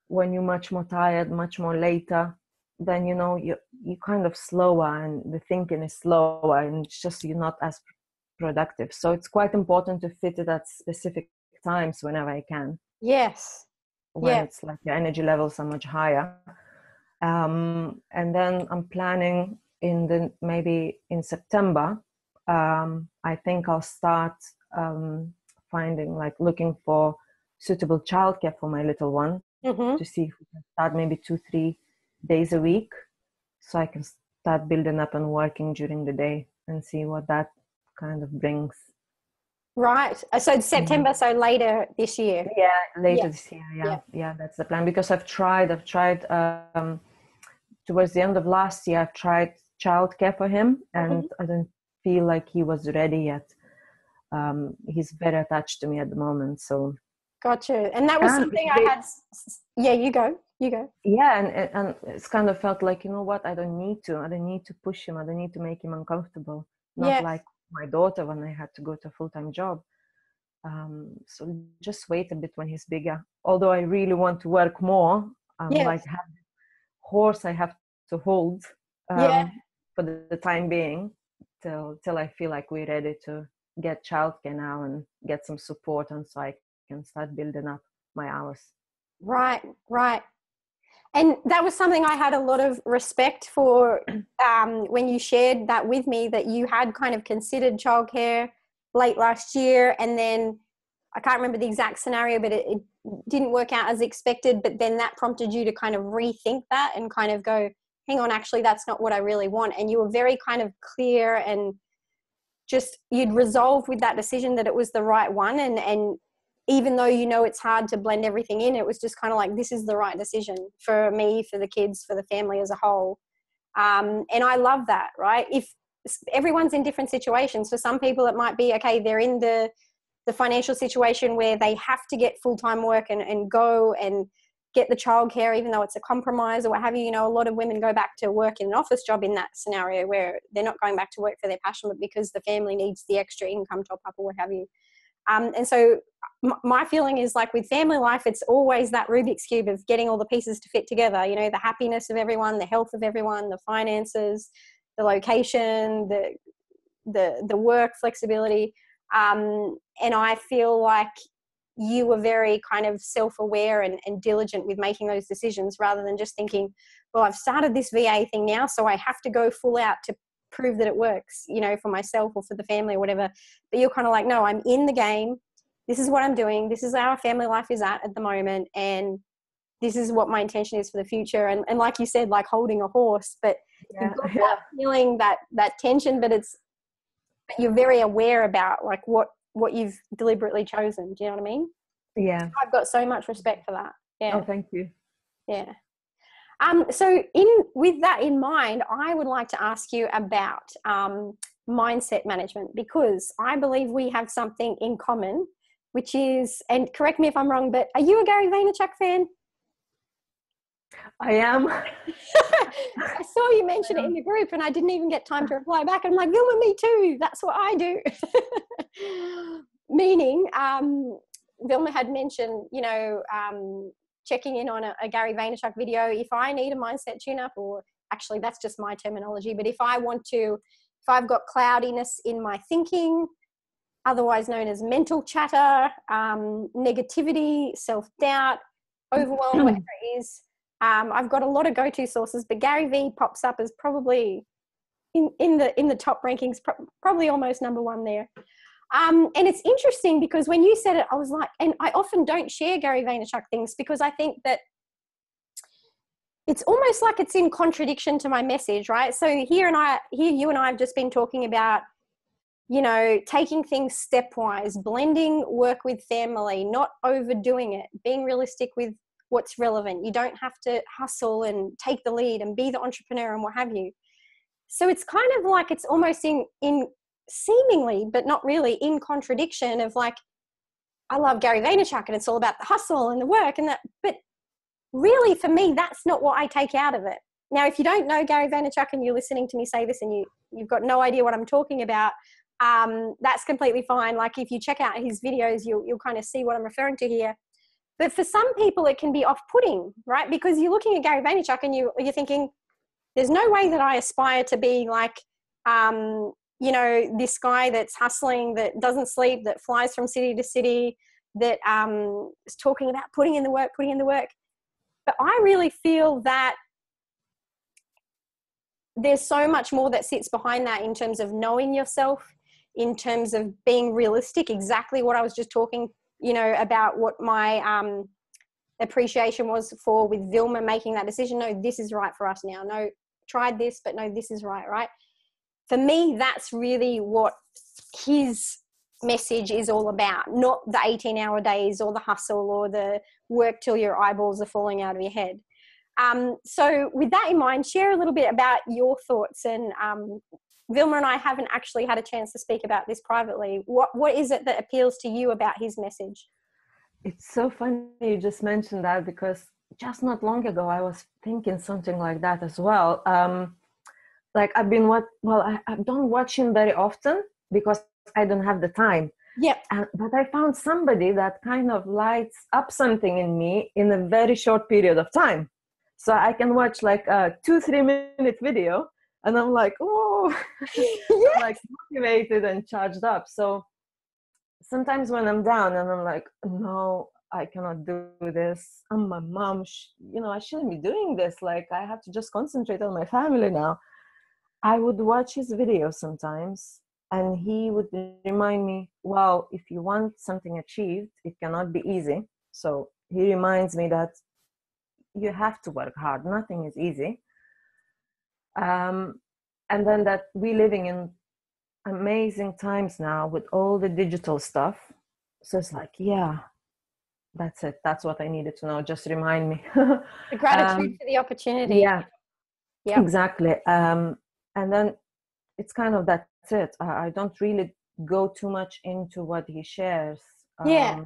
when you're much more tired, much more later, then you kind of slower and the thinking is slower and it's just you're not as productive. So it's quite important to fit it at specific times whenever I can. Yes. When it's like your energy levels are much higher. And then I'm planning maybe in September, I think I'll start looking for suitable childcare for my little one, to see if we can start maybe 2-3 days a week, so I can start building up and working during the day and see what that kind of brings. Right. So September, so later this year. Yeah, later this year. Yeah, that's the plan. Because I've tried towards the end of last year, I've tried childcare for him, and I don't feel like he was ready yet. He's very attached to me at the moment, so. Gotcha. And that was something I had. Yeah, you go. Yeah, and it's kind of felt like, what, I don't need to push him, I don't need to make him uncomfortable. Not like my daughter when I had to go to a full-time job. So just wait a bit when he's bigger. Although I really want to work more, like have this horse I have to hold for the time being till I feel like we're ready to get childcare now and get some support, and so I can start building up my hours. Right. And that was something I had a lot of respect for when you shared that with me, that you had kind of considered childcare late last year, and then I can't remember the exact scenario, but it didn't work out as expected. But then that prompted you to kind of rethink that and kind of go, hang on, actually, that's not what I really want. And you were very kind of clear, and just you'd resolved with that decision that it was the right one. And even though it's hard to blend everything in, it was just kind of like, this is the right decision for me, for the kids, for the family as a whole. And I love that, right? If everyone's in different situations, for some people it might be, okay, they're in the financial situation where they have to get full-time work and go and get the childcare, even though it's a compromise or what have you. A lot of women go back to work in an office job in that scenario where they're not going back to work for their passion, but because the family needs the extra income top up or what have you. And so my feeling is like with family life, it's always that Rubik's Cube of getting all the pieces to fit together, the happiness of everyone, the health of everyone, the finances, the location, the work flexibility. And I feel like you were very kind of self-aware and diligent with making those decisions, rather than just thinking, well, I've started this VA thing now, so I have to go full out to prove that it works, for myself or for the family or whatever. But you're kind of like, no, I'm in the game. This is what I'm doing. This is how our family life is at the moment. And this is what my intention is for the future. And like you said, like holding a horse, but you've got that feeling, that tension, but you're very aware about like what you've deliberately chosen. Do you know what I mean? Yeah. I've got so much respect for that. Yeah. Oh, thank you. Yeah. So with that in mind, I would like to ask you about mindset management, because I believe we have something in common, which is, and correct me if I'm wrong, but are you a Gary Vaynerchuk fan? I am. I saw you mention it in the group and I didn't even get time to reply back. I'm like, Vilma, me too. That's what I do. Meaning, Vilma had mentioned, checking in on a Gary Vaynerchuk video. If I need a mindset tune-up, or actually that's just my terminology, but if I've got cloudiness in my thinking, otherwise known as mental chatter, negativity, self-doubt, overwhelm, whatever it is, I've got a lot of go-to sources, but Gary V pops up as probably in the top rankings, probably almost number one there. And it's interesting because when you said it, I was like, and I often don't share Gary Vaynerchuk things because I think that it's almost like it's in contradiction to my message, right? So here you and I have just been talking about, you know, taking things stepwise, blending work with family, not overdoing it, being realistic with what's relevant. You don't have to hustle and take the lead and be the entrepreneur and what have you. So it's kind of like it's almost in seemingly, but not really, in contradiction of like, I love Gary Vaynerchuk and it's all about the hustle and the work and that, but really for me, that's not what I take out of it. Now, if you don't know Gary Vaynerchuk and you're listening to me say this and you've got no idea what I'm talking about, that's completely fine. Like if you check out his videos, you'll kind of see what I'm referring to here. But for some people, it can be off-putting, right? Because you're looking at Gary Vaynerchuk and you're thinking, there's no way that I aspire to be like, you know, this guy that's hustling, that doesn't sleep, that flies from city to city, that is talking about putting in the work. But I really feel that there's so much more that sits behind that in terms of knowing yourself, in terms of being realistic, exactly what I was just talking, you know, about what my appreciation was for with Vilma making that decision. No, this is right for us now. No, tried this, but no, this is right? For me, that's really what his message is all about, not the 18-hour days or the hustle or the work till your eyeballs are falling out of your head. So with that in mind, share a little bit about your thoughts. And Vilma and I haven't actually had a chance to speak about this privately. What is it that appeals to you about his message? It's so funny you just mentioned that, because just not long ago I was thinking something like that as well. Like I don't watch him very often because I don't have the time. Yeah. But I found somebody that kind of lights up something in me in a very short period of time. So I can watch like a 2-3 minute video and I'm like, oh, Yes. I'm like motivated and charged up. So sometimes when I'm down and I'm like, no, I cannot do this. I'm my mom. You know, I shouldn't be doing this. Like I have to just concentrate on my family now. I would watch his videos sometimes and he would remind me, well, if you want something achieved, it cannot be easy. So he reminds me that you have to work hard. Nothing is easy. And then that we're living in amazing times now with all the digital stuff. So it's like, yeah, that's it. That's what I needed to know. Just remind me. The gratitude for the opportunity. Yeah, yep. Exactly. And then it's kind of that's it. I don't really go too much into what he shares. Yeah.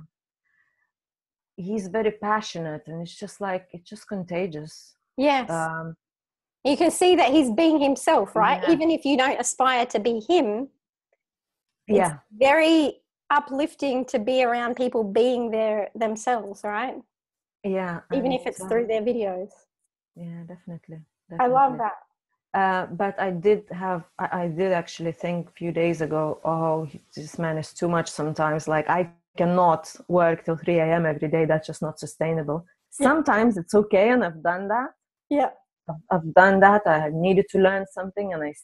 He's very passionate and it's just contagious. Yes. You can see that he's being himself, right? Yeah. Even if you don't aspire to be him, it's very uplifting to be around people being themselves, right? Yeah. Even if it's through their videos. Yeah, definitely. I love that. But I did actually think a few days ago, oh, this man is too much sometimes. Like I cannot work till 3 a.m. every day. That's just not sustainable. Yeah. Sometimes it's okay. And I've done that. Yeah. I've done that. I needed to learn something and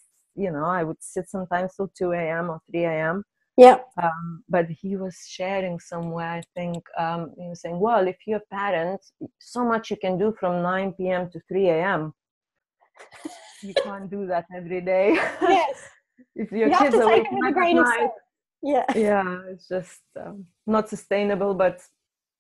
I would sit sometimes till 2 a.m. or 3 a.m. Yeah. But he was sharing somewhere, I think, he was saying, well, if you're a parent, so much you can do from 9 p.m. to 3 a.m. You can't do that every day. Yes. If your you kids have to are take it with a grain of salt. Yeah. Yeah, it's just not sustainable, but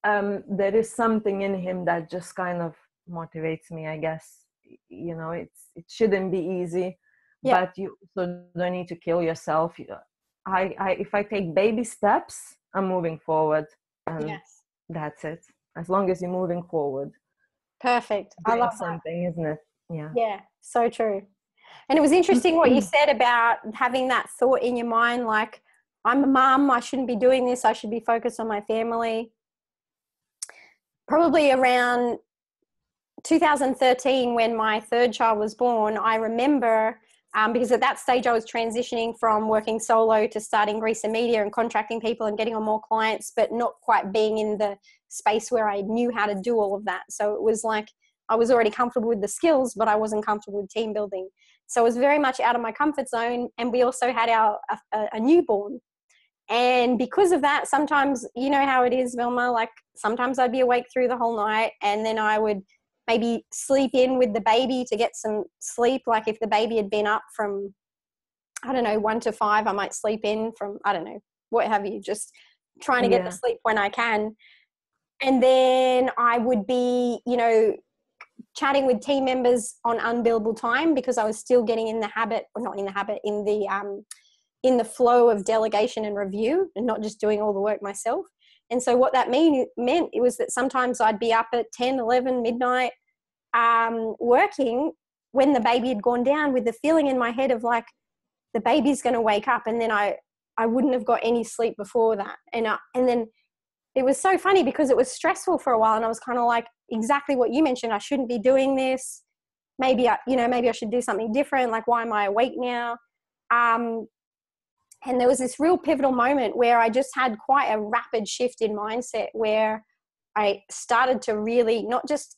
there is something in him that just kind of motivates me, I guess. You know, it shouldn't be easy, but you also don't need to kill yourself. If I take baby steps, I'm moving forward, and that's it. As long as you're moving forward. Perfect. I love something, isn't it? Yeah. Yeah, so true. And it was interesting what you said about having that thought in your mind, like, I'm a mum, I shouldn't be doing this, I should be focused on my family. Probably around 2013, when my third child was born, I remember, because at that stage I was transitioning from working solo to starting Grease and Media and contracting people and getting on more clients, but not quite being in the space where I knew how to do all of that. So it was like, I was already comfortable with the skills, but I wasn't comfortable with team building. So I was very much out of my comfort zone. And we also had a newborn. And because of that, sometimes, you know how it is, Vilma, like sometimes I'd be awake through the whole night and then I would maybe sleep in with the baby to get some sleep. Like if the baby had been up from, I don't know, 1 to 5, I might sleep in from, I don't know, what have you, just trying to get the sleep when I can. And then I would be, you know, chatting with team members on unbillable time because I was still getting in the habit, or not in the habit, in the flow of delegation and review and not just doing all the work myself. And so what that meant it was that sometimes I'd be up at 10, 11, midnight, working when the baby had gone down, with the feeling in my head of like, the baby's going to wake up, and then I wouldn't have got any sleep before that. And then it was so funny because it was stressful for a while, and I was kind of like, exactly what you mentioned, I shouldn't be doing this. Maybe I should do something different. Like, why am I awake now? And there was this real pivotal moment where I just had quite a rapid shift in mindset, where I started to really not just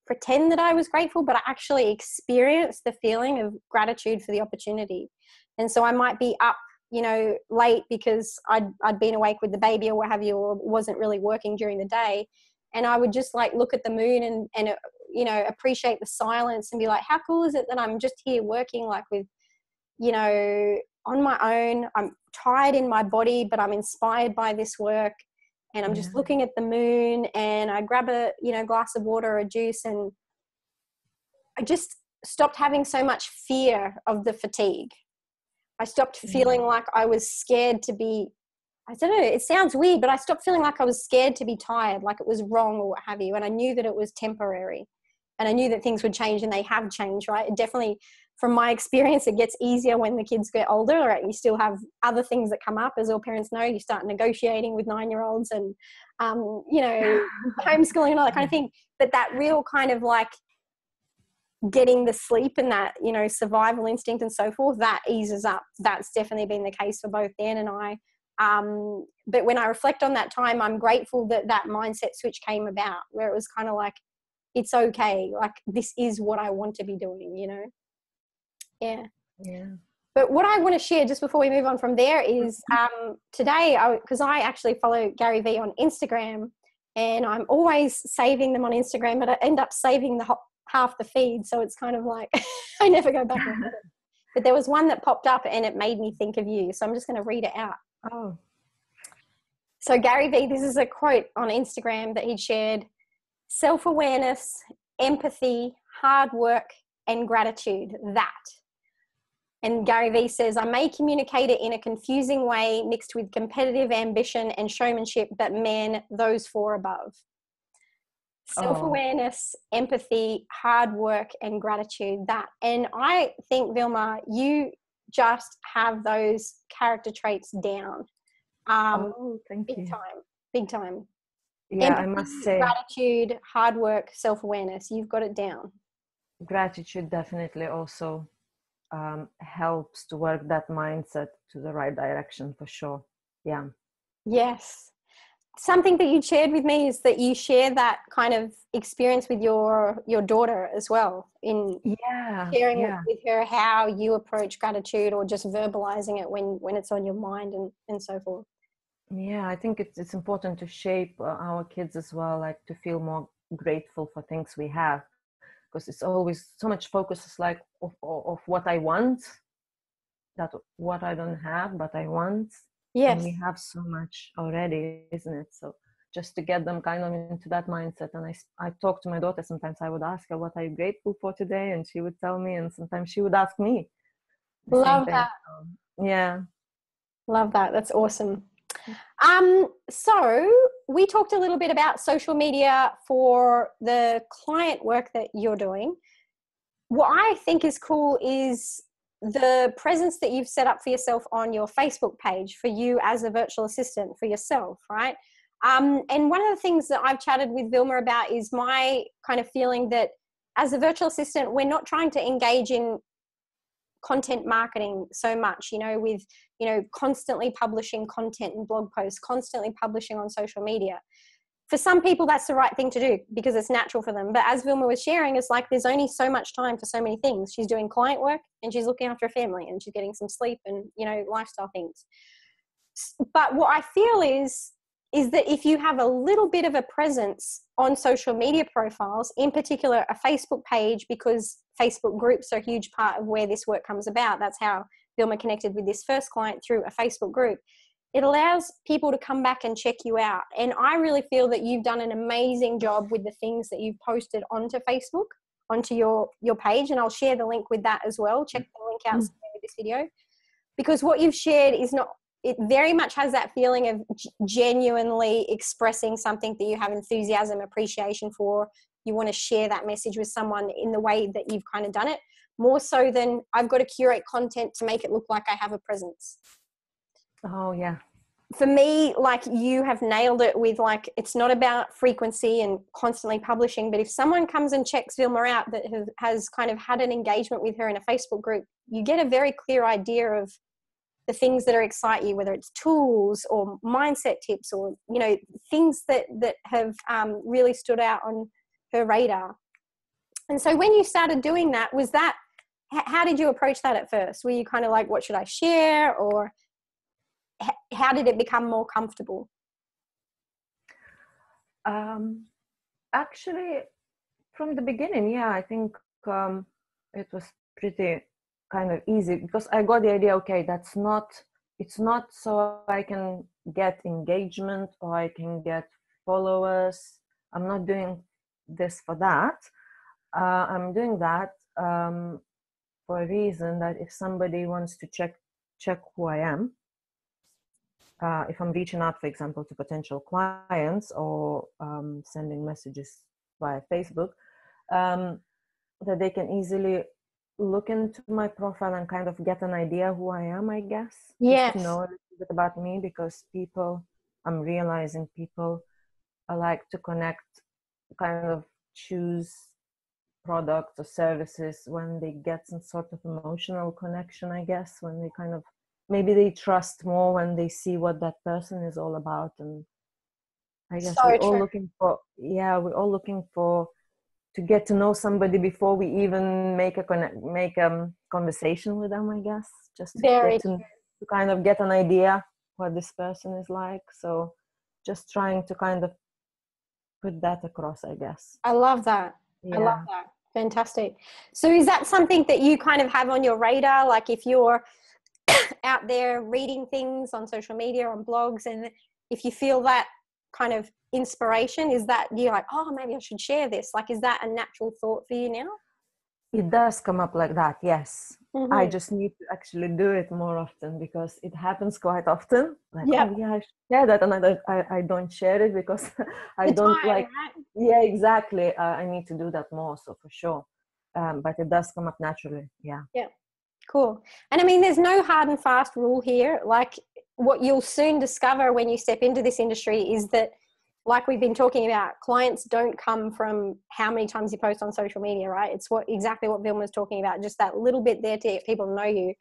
pretend that I was grateful, but I actually experienced the feeling of gratitude for the opportunity. And so I might be up, you know, late because I'd been awake with the baby or what have you, or wasn't really working during the day. And I would just like look at the moon and you know, appreciate the silence and be like, how cool is it that I'm just here working like with, you know, on my own. I'm tired in my body, but I'm inspired by this work. And I'm just looking at the moon, and I grab a, you know, glass of water or a juice, and I just stopped having so much fear of the fatigue. I stopped feeling like I was scared to be, I don't know, it sounds weird, but I stopped feeling like I was scared to be tired, like it was wrong or what have you. And I knew that it was temporary, and I knew that things would change, and they have changed, right? It definitely, from my experience, it gets easier when the kids get older, right? You still have other things that come up. As all parents know, you start negotiating with 9-year-olds and, you know, homeschooling and all that kind of thing. But that real kind of like getting the sleep and that, you know, survival instinct and so forth, that eases up. That's definitely been the case for both Dan and I. But when I reflect on that time, I'm grateful that that mindset switch came about, where it was kind of like, it's okay. Like, this is what I want to be doing, you know? Yeah. But what I want to share just before we move on from there is today, because I actually follow Gary Vee on Instagram, and I'm always saving them on Instagram, but I end up saving half the feed. So it's kind of like, I never go back and read it. But there was one that popped up and it made me think of you. So I'm just going to read it out. Oh. So Gary Vee, this is a quote on Instagram that he'd shared: self-awareness, empathy, hard work, and gratitude. That. And Gary Vee says, I may communicate it in a confusing way mixed with competitive ambition and showmanship, but man, those four above. Self-awareness, empathy, hard work, and gratitude. That. And I think, Vilma, you just have those character traits down. Thank you. Big time. Yeah, empathy, I must say. Gratitude, hard work, self-awareness. You've got it down. Gratitude definitely also helps to work that mindset to the right direction, for sure. Yeah. Yes. Something that you shared with me is that you share that kind of experience with your daughter as well, in sharing with her how you approach gratitude, or just verbalizing it when it's on your mind and so forth. Yeah, I think it's important to shape our kids as well, like to feel more grateful for things we have, because it's always so much focus is like of what I want, that what I don't have but I want. Yes. And we have so much already, isn't it? So just to get them kind of into that mindset. And I talk to my daughter, sometimes I would ask her, what are you grateful for today? And she would tell me, and sometimes she would ask me. Love that. Yeah. Love that. That's awesome. So we talked a little bit about social media for the client work that you're doing. What I think is cool is the presence that you've set up for yourself on your Facebook page for you as a virtual assistant for yourself, right? And one of the things that I've chatted with Vilma about is my kind of feeling that as a virtual assistant, we're not trying to engage in content marketing so much, you know, with, you know, constantly publishing content and blog posts, constantly publishing on social media. For some people, that's the right thing to do because it's natural for them. But as Vilma was sharing, it's like there's only so much time for so many things. She's doing client work and she's looking after a family and she's getting some sleep and, you know, lifestyle things. But what I feel is is that if you have a little bit of a presence on social media profiles, in particular a Facebook page, because Facebook groups are a huge part of where this work comes about. That's how Vilma connected with this first client, through a Facebook group. It allows people to come back and check you out. And I really feel that you've done an amazing job with the things that you've posted onto Facebook, onto your page. And I'll share the link with that as well. Check the link out with this video. Because what you've shared is not, it very much has that feeling of genuinely expressing something that you have enthusiasm, appreciation for. You want to share that message with someone in the way that you've kind of done it, more so than I've got to curate content to make it look like I have a presence. Oh, yeah. For me, like, you have nailed it with, like, it's not about frequency and constantly publishing, but if someone comes and checks Vilma out that has kind of had an engagement with her in a Facebook group, you get a very clear idea of the things that excite you, whether it's tools or mindset tips or, you know, things that have really stood out on her radar. And so when you started doing that, was that, how did you approach that at first? Were you kind of like, what should I share? Or how did it become more comfortable? Actually, from the beginning, yeah, I think it was pretty kind of easy, because I got the idea, okay, it's not so I can get engagement or I can get followers. I'm not doing this for that. I'm doing that for a reason, that if somebody wants to check who I am, if I'm reaching out, for example, to potential clients, or sending messages via Facebook, that they can easily look into my profile and kind of get an idea who I am, I guess. Yes. Just to know a little bit about me, because I'm realizing people like to connect, kind of choose products or services when they get some sort of emotional connection, I guess, when they kind of, maybe they trust more when they see what that person is all about. And I guess we're all looking for to get to know somebody before we even make a conversation with them, I guess, just to kind of get an idea what this person is like. So just trying to kind of put that across, I guess. I love that. Yeah. I love that. Fantastic. So is that something that you kind of have on your radar? Like, if you're out there reading things on social media, on blogs, and if you feel that kind of inspiration, is that you're like, oh, maybe I should share this? Like, is that a natural thought for you now? It does come up like that, yes. Mm-hmm. I just need to actually do it more often, because it happens quite often. Like, yep. Oh yeah, I should share that, and I don't share it because I don't like. Right? Yeah, exactly. I need to do that more, so for sure. But it does come up naturally. Yeah. Yeah. Cool. And I mean, there's no hard and fast rule here. Like, what you'll soon discover when you step into this industry is that, like we've been talking about, clients don't come from how many times you post on social media, right? It's exactly what Vilma was talking about, just that little bit there to get people to know you.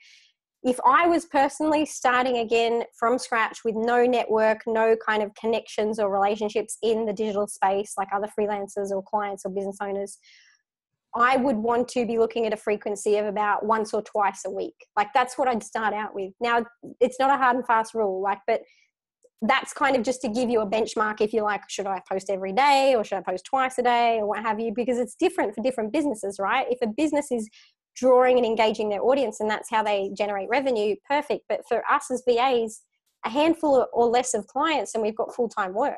If I was personally starting again from scratch with no network, no kind of connections or relationships in the digital space, like other freelancers or clients or business owners, I would want to be looking at a frequency of about once or twice a week. Like, that's what I'd start out with. Now, it's not a hard and fast rule, but that's kind of just to give you a benchmark. If you're like, should I post every day, or should I post twice a day, or what have you? Because it's different for different businesses, right? If a business is drawing and engaging their audience and that's how they generate revenue, perfect. But for us as VAs, a handful or less of clients and we've got full-time work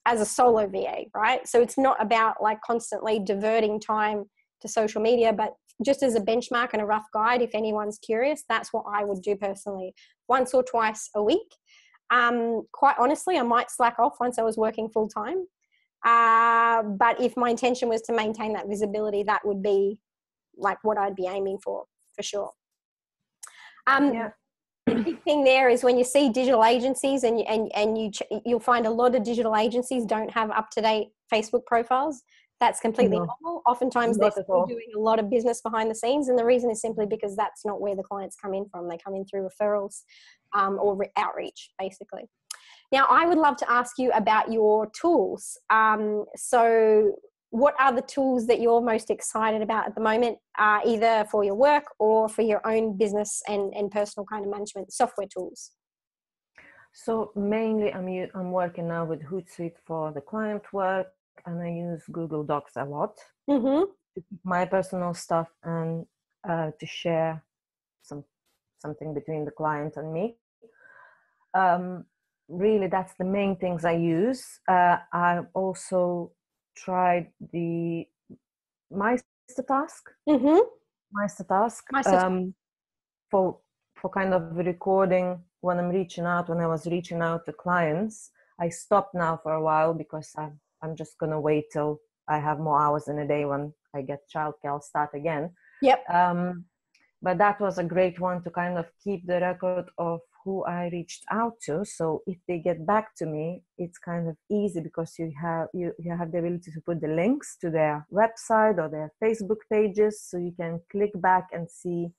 as a solo VA, right? So it's not about like constantly diverting time to social media, but just as a benchmark and a rough guide, if anyone's curious, that's what I would do personally, once or twice a week. Quite honestly, I might slack off once I was working full time. But if my intention was to maintain that visibility, that would be like what I'd be aiming for sure. The big thing there is when you see digital agencies and you'll find a lot of digital agencies don't have up-to-date Facebook profiles. That's completely normal. Oftentimes they're still doing a lot of business behind the scenes, and the reason is simply because that's not where the clients come in from. They come in through referrals or outreach, basically. Now, I would love to ask you about your tools. So what are the tools that you're most excited about at the moment, either for your work or for your own business and personal kind of management software tools? So mainly I'm working now with Hootsuite for the client work, and I use Google Docs a lot Mm-hmm. to keep my personal stuff and to share something between the client and me. Really, that's the main things I use. I've also tried the Meistertask, Mm-hmm. Meistertask My sister. for kind of recording when I'm reaching out. When I was reaching out to clients, I stopped now for a while because I'm just gonna wait till I have more hours in a day. When I get childcare, I'll start again. Yep. But that was a great one to kind of keep the record of who I reached out to. So if they get back to me, it's kind of easy because you have the ability to put the links to their website or their Facebook pages, so you can click back and see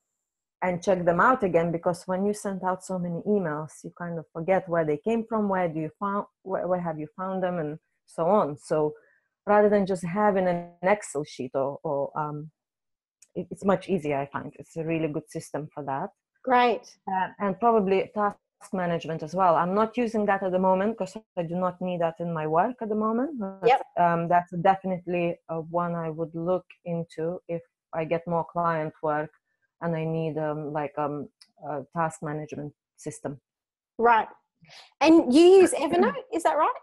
and check them out again. Because when you send out so many emails, you kind of forget where they came from, where have you found them, and so on. So rather than just having an Excel sheet or it's much easier. I find it's a really good system for that. Great. And probably task management as well. I'm not using that at the moment because I do not need that in my work at the moment. But, Yep. that's definitely one I would look into if I get more client work and I need a task management system. Right. And you use Evernote, is that right?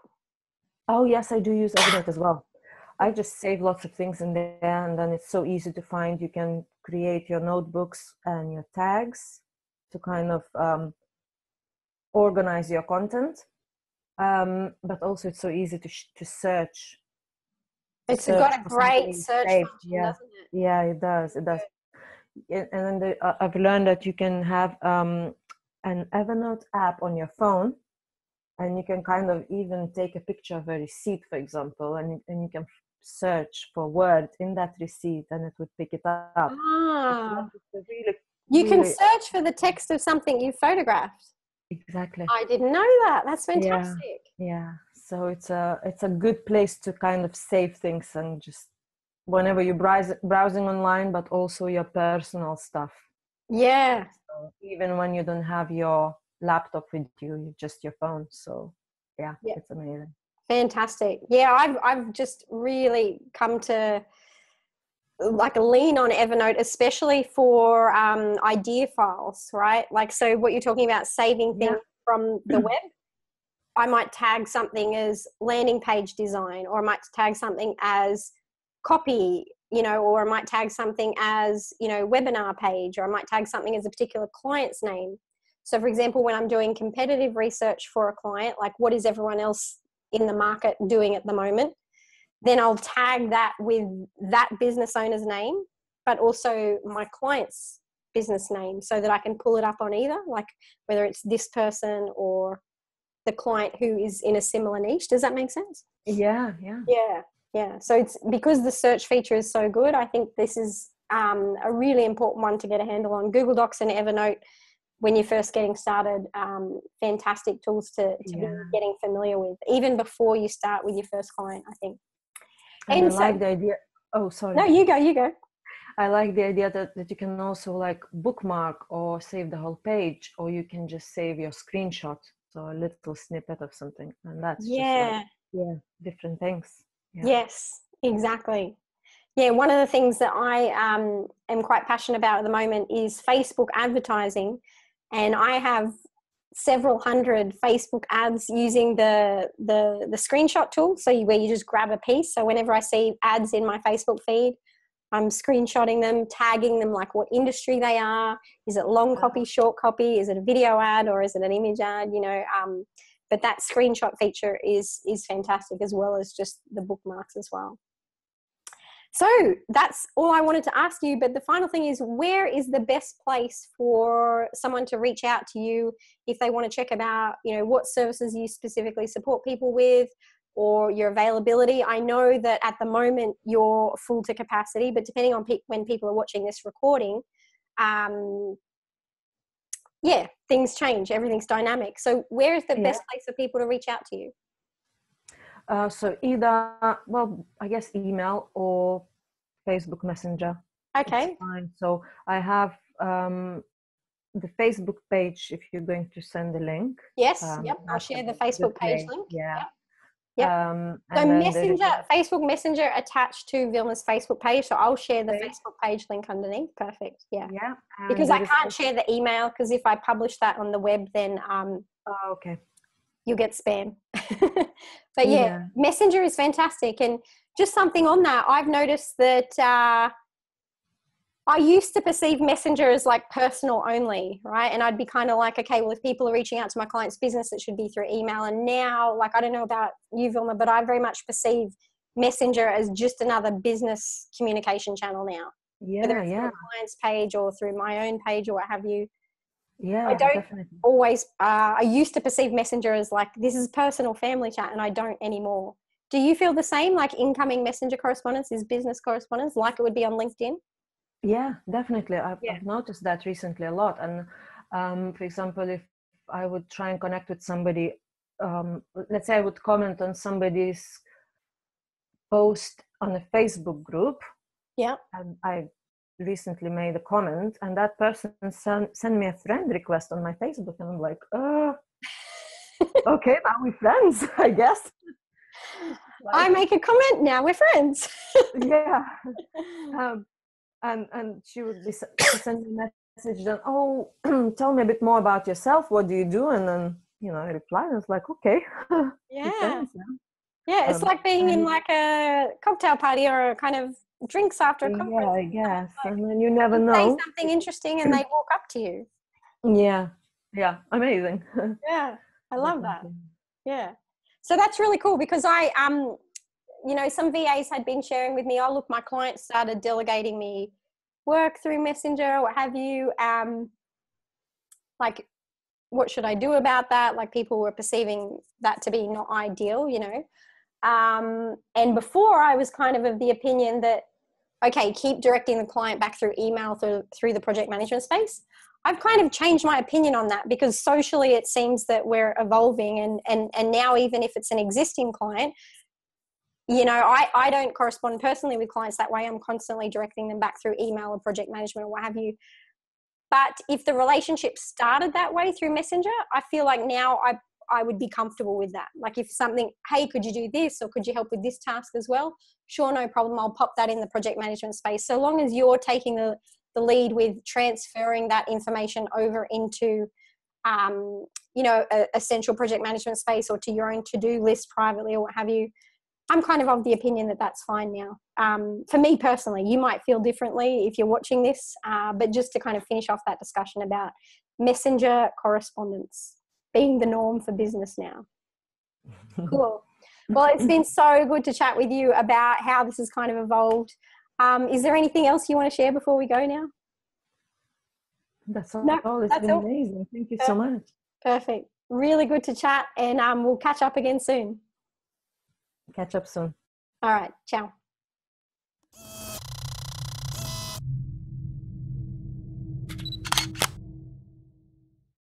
Oh yes, I do use Evernote as well. I just save lots of things in there, and then it's so easy to find. You can create your notebooks and your tags to kind of organize your content. But also it's so easy to search. It's got a For something great you search saved. function, Yeah, doesn't it? yeah, it does. It does. And then I've learned that you can have an Evernote app on your phone, and you can kind of even take a picture of a receipt, for example, and you can search for words in that receipt, and it would pick it up. Ah, It's a really, you can really search for the text of something you photographed. exactly. I didn't know that. That's Yeah, fantastic. yeah. So it's a good place to kind of save things and just whenever you're browsing online, but also your personal stuff. Yeah. So even when you don't have your laptop with you, just your phone. So yeah, Yeah. it's amazing. Fantastic. Yeah, I've just really come to like lean on Evernote, especially for idea files, right? Like, so what you're talking about, saving Yeah. things from the web. I might tag something as landing page design, or I might tag something as copy, or I might tag something as, webinar page, or I might tag something as a particular client's name. So for example, when I'm doing competitive research for a client, like what is everyone else in the market doing at the moment, then I'll tag that with that business owner's name, but also my client's business name, so that I can pull it up on either, like whether it's this person or the client who is in a similar niche. Does that make sense? Yeah, yeah. Yeah. So it's because the search feature is so good. I think this is a really important one to get a handle on. Google Docs and Evernote, when you're first getting started, fantastic tools to be getting familiar with, even before you start with your first client, I think. And I like the idea. Oh, sorry. No, you go. I like the idea that you can also like bookmark or save the whole page, or you can just save your screenshot, so a little snippet of something, and that's just like different things. Yeah. Yes, exactly. Yeah, one of the things that I am quite passionate about at the moment is Facebook advertising, and I have several hundred Facebook ads using the screenshot tool. So where you just grab a piece. So whenever I see ads in my Facebook feed, I'm screenshotting them, tagging them, like what industry they are. Is it long copy, short copy? Is it a video ad, or is it an image ad? But that screenshot feature is fantastic, as well as just the bookmarks as well. So that's all I wanted to ask you. But the final thing is, where is the best place for someone to reach out to you if they want to check about, what services you specifically support people with, or your availability? I know that at the moment you're full to capacity, but depending on when people are watching this recording, things change. Everything's dynamic. So where is the best place for people to reach out to you? So either, I guess email or Facebook Messenger. Okay. It's fine. So I have the Facebook page, if you're going to send the link. Yes, yep. I'll That's share a the good Facebook page way. link. Yeah. Yep. Yep. So And then Messenger, Facebook Messenger attached to Vilma's Facebook page. So I'll share the Facebook page link underneath. Perfect. Yeah. Yeah. Because I can't share the email, because if I publish that on the web, then okay. you'll get spam. But yeah, Messenger is fantastic. And just something on that, I've noticed that I used to perceive Messenger as like personal only, right? And I'd be kind of like, okay, well, if people are reaching out to my client's business, it should be through email. And now, like, I don't know about you, Vilma, but I very much perceive Messenger as just another business communication channel now. Whether it's through a client's page or through my own page or what have you. Yeah, I don't definitely. always, I used to perceive Messenger as like, this is personal family chat, and I don't anymore. Do you feel the same? Like incoming Messenger correspondence is business correspondence, like it would be on LinkedIn? Yeah, definitely. I've noticed that recently a lot. And for example, if I would try and connect with somebody, let's say I would comment on somebody's post on a Facebook group. Yeah. And I recently made a comment, and that person sent me a friend request on my Facebook, and I'm like, okay, now we're friends, I guess. Like, I make a comment, now we're friends. Yeah. And she would be sending a message then, tell me a bit more about yourself. What do you do? And then, I reply, and it's like, okay. Yeah. Yeah, it's like being in like a cocktail party or a kind of drinks after a conference. Yeah, I guess. Like, and then you never know. Say something interesting and they walk up to you. Yeah. Yeah. Amazing. Yeah. I love that. Yeah. So that's really cool, because I, some VAs had been sharing with me, look, my clients started delegating me work through Messenger, what have you. Like, what should I do about that? Like, people were perceiving that to be not ideal, and before I was kind of the opinion that, okay, keep directing the client back through email, through the project management space. I've kind of changed my opinion on that, because socially it seems that we're evolving, and now even if it's an existing client, I don't correspond personally with clients that way. I'm constantly directing them back through email or project management or what have you. But if the relationship started that way through Messenger, I feel like now I would be comfortable with that. Like if something, hey, could you do this, or could you help with this task as well? Sure, no problem. I'll pop that in the project management space. So long as you're taking the lead with transferring that information over into, a central project management space, or to your own to-do list privately or what have you, I'm kind of the opinion that that's fine now. For me personally, you might feel differently if you're watching this, but just to kind of finish off that discussion about Messenger correspondence being the norm for business now. Cool. Well, it's been so good to chat with you about how this has kind of evolved. Is there anything else you want to share before we go now? That's all. No, it's been amazing. Thank you so much. Perfect. Really good to chat, and we'll catch up again soon. Catch up soon. All right. Ciao.